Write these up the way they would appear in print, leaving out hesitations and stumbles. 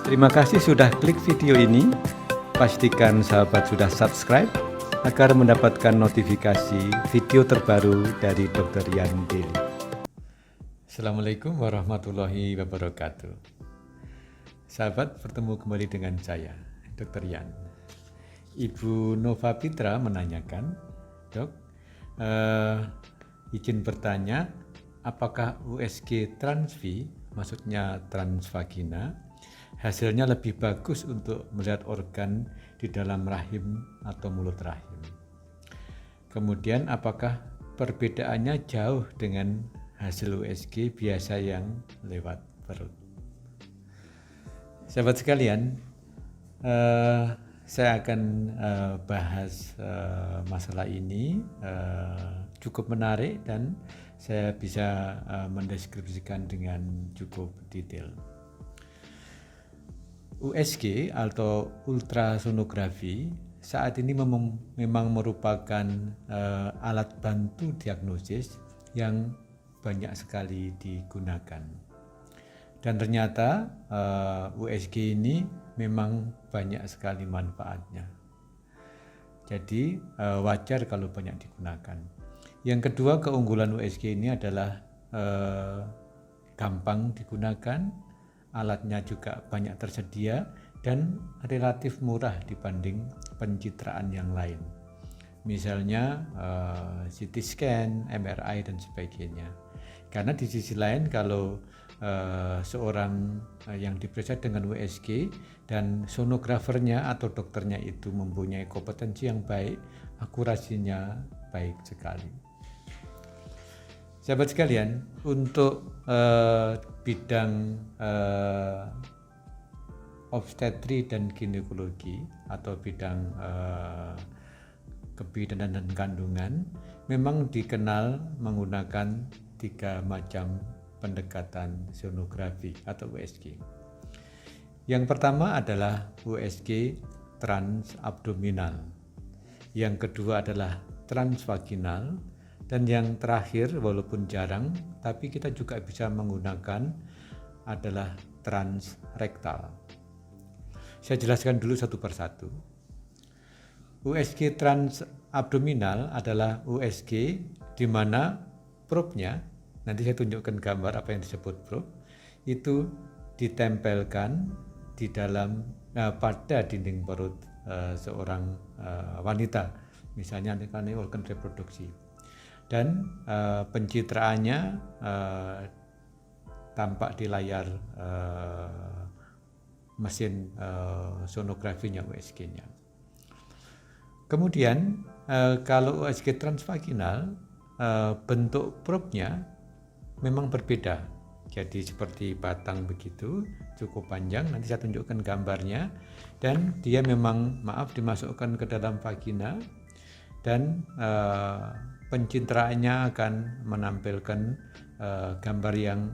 Terima kasih sudah klik video ini. Pastikan sahabat sudah subscribe agar mendapatkan notifikasi video terbaru dari Dr. Yan Daily. Assalamualaikum warahmatullahi wabarakatuh. Sahabat, bertemu kembali dengan saya, Dr. Yan. Ibu Nova Pitra menanyakan, Dok, izin bertanya, apakah USG transv, maksudnya transvagina, hasilnya lebih bagus untuk melihat organ di dalam rahim atau mulut rahim? Kemudian apakah perbedaannya jauh dengan hasil USG biasa yang lewat perut? Sahabat sekalian, saya akan bahas masalah ini, cukup menarik dan saya bisa mendeskripsikan dengan cukup detail. USG atau ultrasonografi saat ini memang merupakan alat bantu diagnosis yang banyak sekali digunakan. Dan ternyata USG ini memang banyak sekali manfaatnya. Jadi wajar kalau banyak digunakan. Yang kedua, keunggulan USG ini adalah gampang digunakan, alatnya juga banyak tersedia dan relatif murah dibanding pencitraan yang lain. Misalnya CT scan, MRI dan sebagainya. Karena di sisi lain kalau seorang yang diperiksa dengan USG dan sonografernya atau dokternya itu mempunyai kompetensi yang baik, akurasinya baik sekali. Sahabat sekalian, untuk bidang obstetri dan ginekologi atau bidang kebidanan dan kandungan memang dikenal menggunakan 3 macam pendekatan sonografi atau USG. Yang pertama adalah USG transabdominal, yang kedua adalah transvaginal, dan yang terakhir walaupun jarang tapi kita juga bisa menggunakan adalah transrektal. Saya jelaskan dulu satu persatu. USG transabdominal adalah USG di mana probe-nya, nanti saya tunjukkan gambar apa yang disebut probe, itu ditempelkan di dalam pada dinding perut seorang wanita, misalnya ini organ reproduksi, dan pencitraannya tampak di layar mesin sonografinya, USG-nya. Kemudian kalau USG transvaginal, bentuk probe-nya memang berbeda. Jadi seperti batang begitu, cukup panjang, nanti saya tunjukkan gambarnya, dan dia memang dimasukkan ke dalam vagina dan pencitraannya akan menampilkan gambar yang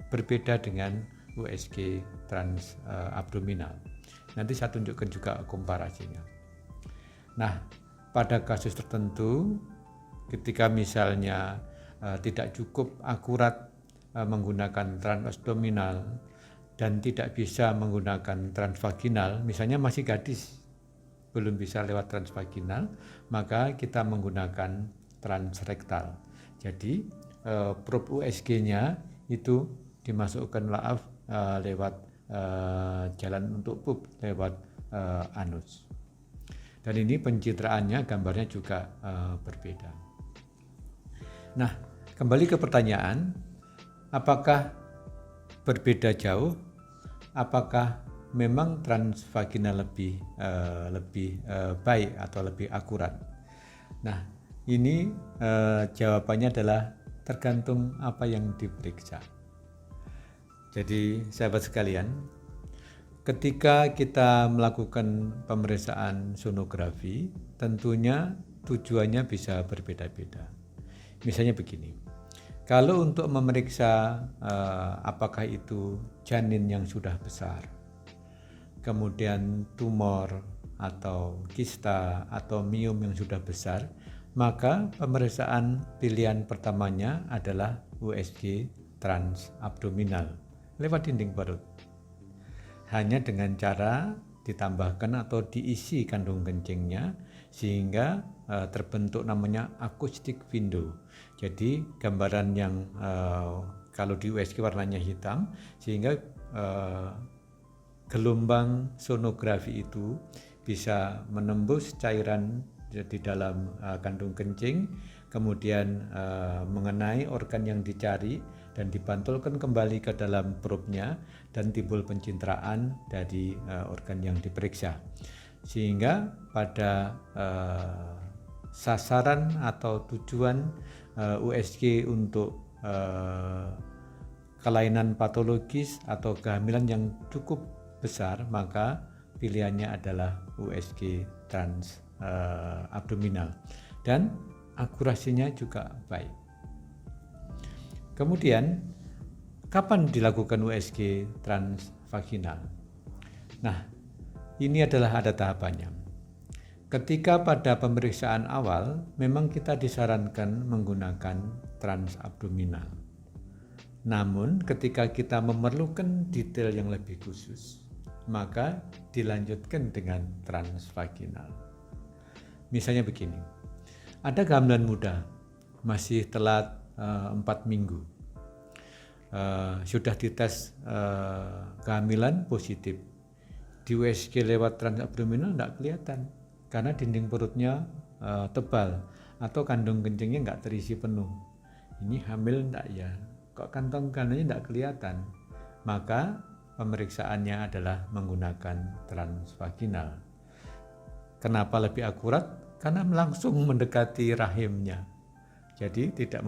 berbeda dengan USG transabdominal. Nanti saya tunjukkan juga komparasinya. Nah, pada kasus tertentu ketika misalnya tidak cukup akurat menggunakan transabdominal dan tidak bisa menggunakan transvaginal, misalnya masih gadis belum bisa lewat transvaginal, maka kita menggunakan transrektal. Jadi probe USG-nya itu dimasukkan lewat jalan untuk pup, lewat anus. Dan ini pencitraannya, gambarnya juga berbeda. Nah, kembali ke pertanyaan, apakah berbeda jauh? Apakah memang transvaginal lebih baik atau lebih akurat? Nah, ini jawabannya adalah tergantung apa yang diperiksa. Jadi sahabat sekalian, ketika kita melakukan pemeriksaan sonografi, tentunya tujuannya bisa berbeda-beda. Misalnya begini, kalau untuk memeriksa apakah itu janin yang sudah besar, kemudian tumor atau kista atau miom yang sudah besar, maka pemeriksaan pilihan pertamanya adalah USG transabdominal lewat dinding perut. hanya dengan cara ditambahkan atau diisi kandung kencingnya sehingga terbentuk namanya acoustic window. Jadi gambaran yang kalau di USG warnanya hitam, sehingga gelombang sonografi itu bisa menembus cairan di dalam kandung kencing, kemudian mengenai organ yang dicari dan dipantulkan kembali ke dalam probe-nya dan timbul pencitraan dari organ yang diperiksa. Sehingga pada sasaran atau tujuan USG untuk kelainan patologis atau kehamilan yang cukup besar, maka pilihannya adalah USG trans abdominal dan akurasinya juga baik. Kemudian, kapan dilakukan USG transvaginal? Nah, ini adalah ada tahapannya. Ketika pada pemeriksaan awal, memang kita disarankan menggunakan transabdominal. Namun, ketika kita memerlukan detail yang lebih khusus, maka dilanjutkan dengan transvaginal. Misalnya begini, ada kehamilan muda, masih telat 4 minggu, sudah dites kehamilan positif, di USG lewat transabdominal tidak kelihatan karena dinding perutnya tebal atau kandung kencingnya nggak terisi penuh. Ini hamil enggak ya? Kok kantong kanannya tidak kelihatan? Maka pemeriksaannya adalah menggunakan transvaginal. Kenapa lebih akurat? Karena langsung mendekati rahimnya. Jadi tidak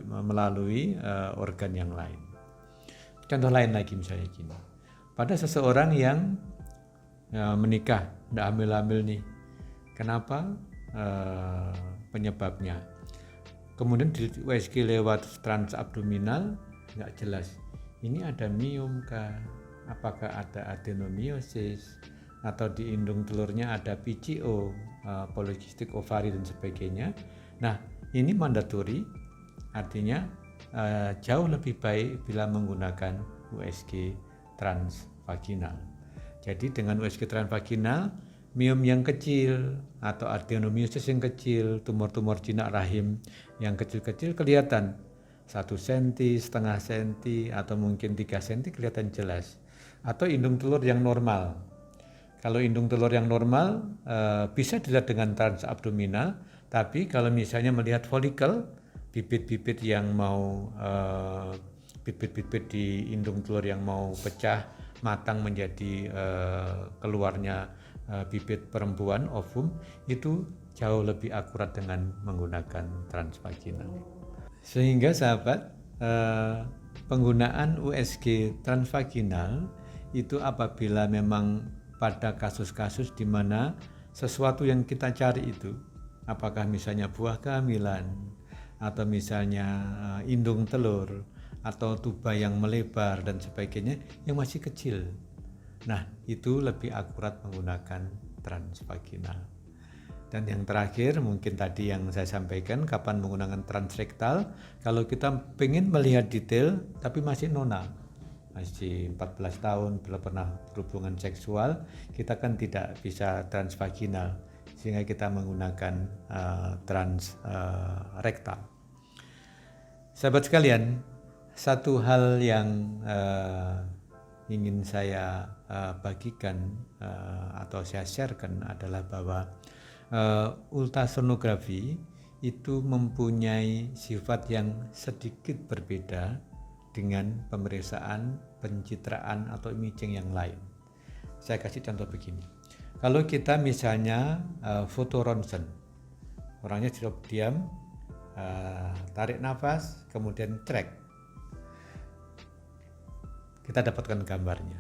melalui organ yang lain. Contoh lain lagi misalnya gini. Pada seseorang yang menikah, tidak hamil-hamil nih. Kenapa? Penyebabnya. Kemudian di USG lewat transabdominal nggak jelas. Ini ada miom kah? Apakah ada adenomiosis? Atau di indung telurnya ada PCO, polycystic ovary dan sebagainya. Nah, ini mandatory, artinya jauh lebih baik bila menggunakan USG transvaginal. Jadi dengan USG transvaginal, miom yang kecil atau adenomiosis yang kecil, tumor-tumor jinak rahim yang kecil-kecil kelihatan 1 cm, setengah cm, atau mungkin 3 cm kelihatan jelas. Atau indung telur yang normal. Kalau indung telur yang normal bisa dilihat dengan transabdominal, tapi kalau misalnya melihat folikel, bibit-bibit yang mau bibit-bibit di indung telur yang mau pecah, matang menjadi keluarnya bibit perempuan, ovum, itu jauh lebih akurat dengan menggunakan transvaginal. Sehingga sahabat, penggunaan USG transvaginal itu apabila memang pada kasus-kasus di mana sesuatu yang kita cari itu, apakah misalnya buah kehamilan, atau misalnya indung telur, atau tuba yang melebar dan sebagainya yang masih kecil. Nah, itu lebih akurat menggunakan transvaginal. Dan yang terakhir mungkin tadi yang saya sampaikan, kapan menggunakan transrektal, kalau kita pengen melihat detail tapi masih nona, masih 14 tahun belum pernah berhubungan seksual, kita kan tidak bisa transvaginal, sehingga kita menggunakan transrektal. Sahabat sekalian, satu hal yang ingin saya bagikan atau saya sharekan adalah bahwa ultrasonografi itu mempunyai sifat yang sedikit berbeda dengan pemeriksaan pencitraan atau imaging yang lain. Saya kasih contoh begini. Kalau kita misalnya foto ronsen, orangnya cukup diam, tarik nafas, kemudian track, kita dapatkan gambarnya.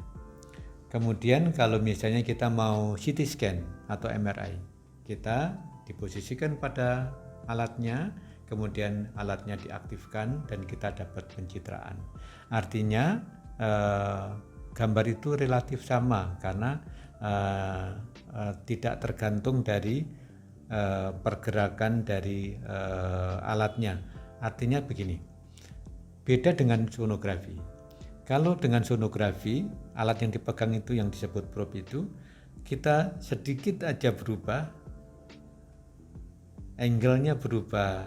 Kemudian kalau misalnya kita mau CT scan atau MRI, kita diposisikan pada alatnya, kemudian alatnya diaktifkan dan kita dapat pencitraan. Artinya gambar itu relatif sama karena tidak tergantung dari pergerakan dari alatnya. Artinya begini, beda dengan sonografi. Kalau dengan sonografi, alat yang dipegang itu yang disebut probe itu, kita sedikit aja berubah, angle-nya berubah,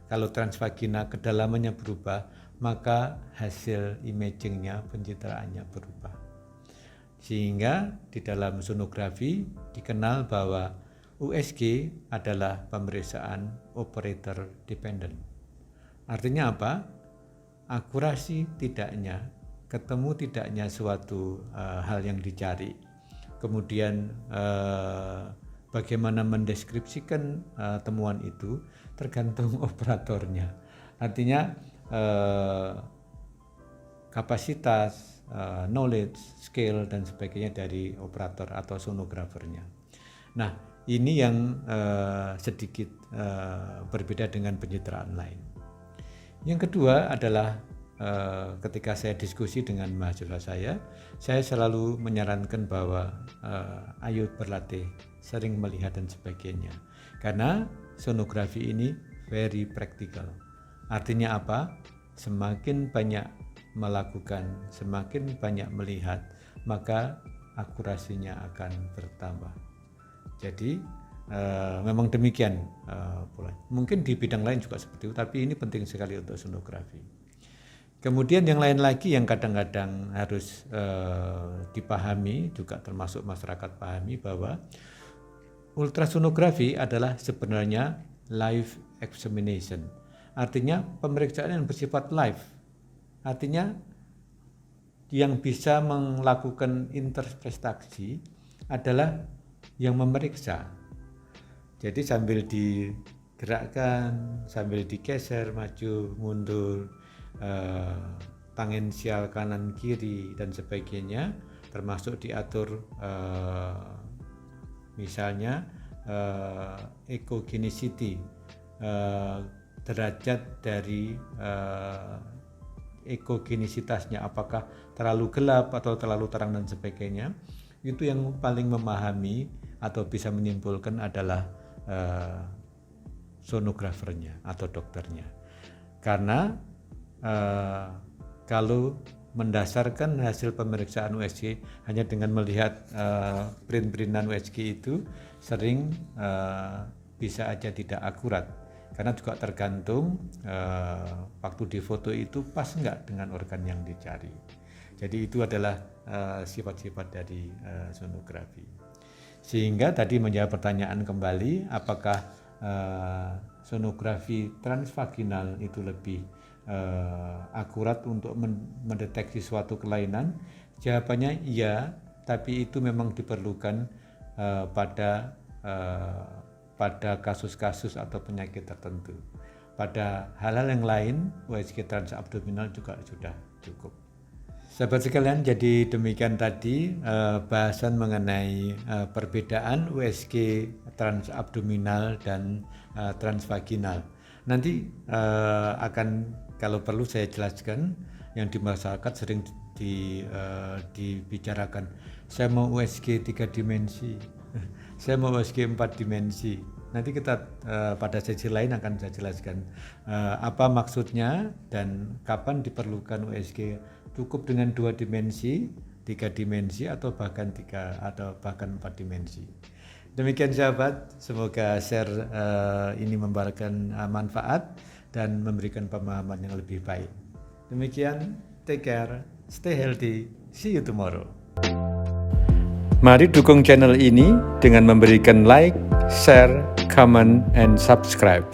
kalau transvagina kedalamannya berubah, maka hasil imaging-nya, pencitraannya berubah. Sehingga di dalam sonografi dikenal bahwa USG adalah pemeriksaan operator dependent. Artinya apa? Akurasi tidaknya, ketemu tidaknya suatu hal yang dicari. Kemudian bagaimana mendeskripsikan temuan itu tergantung operatornya. Artinya kapasitas, knowledge, skill dan sebagainya dari operator atau sonografernya. Nah, ini yang sedikit berbeda dengan pencitraan lain. Yang kedua adalah ketika saya diskusi dengan mahasiswa saya selalu menyarankan bahwa ayo berlatih, sering melihat dan sebagainya. Karena sonografi ini very practical. Artinya apa? Semakin banyak melakukan, semakin banyak melihat, maka akurasinya akan bertambah. Jadi memang demikian pola. Mungkin di bidang lain juga seperti itu, tapi ini penting sekali untuk sonografi. Kemudian yang lain lagi yang kadang-kadang harus dipahami, juga termasuk masyarakat pahami, bahwa ultrasonografi adalah sebenarnya live examination. Artinya pemeriksaan yang bersifat live. Artinya yang bisa melakukan interpretasi adalah yang memeriksa. Jadi sambil digerakkan, sambil digeser, maju, mundur, tangensial kanan kiri dan sebagainya, termasuk diatur misalnya echogenicity, derajat dari ekogenisitasnya, apakah terlalu gelap atau terlalu terang dan sebagainya. Itu yang paling memahami atau bisa menyimpulkan adalah sonografernya atau dokternya. Karena kalau mendasarkan hasil pemeriksaan USG hanya dengan melihat print-printan USG itu sering bisa aja tidak akurat. Karena juga tergantung waktu di foto itu pas enggak dengan organ yang dicari. Jadi itu adalah sifat-sifat dari sonografi. Sehingga tadi menjawab pertanyaan kembali, apakah sonografi transvaginal itu lebih akurat untuk mendeteksi suatu kelainan? Jawabannya iya, tapi itu memang diperlukan pada kasus-kasus atau penyakit tertentu. Pada hal-hal yang lain, USG transabdominal juga sudah cukup. Sahabat sekalian, jadi demikian tadi bahasan mengenai perbedaan USG transabdominal dan transvaginal. Nanti akan, kalau perlu saya jelaskan, yang di masyarakat sering dibicarakan, saya mau USG 3 dimensi, saya mau USG 4 dimensi. Nanti kita pada sesi lain akan saya jelaskan apa maksudnya dan kapan diperlukan USG, cukup dengan 2 dimensi, 3 dimensi, atau bahkan 3 atau bahkan 4 dimensi. Demikian sahabat, semoga share ini memberikan manfaat dan memberikan pemahaman yang lebih baik. Demikian, take care, stay healthy, see you tomorrow. Mari dukung channel ini dengan memberikan like, share, comment, and subscribe.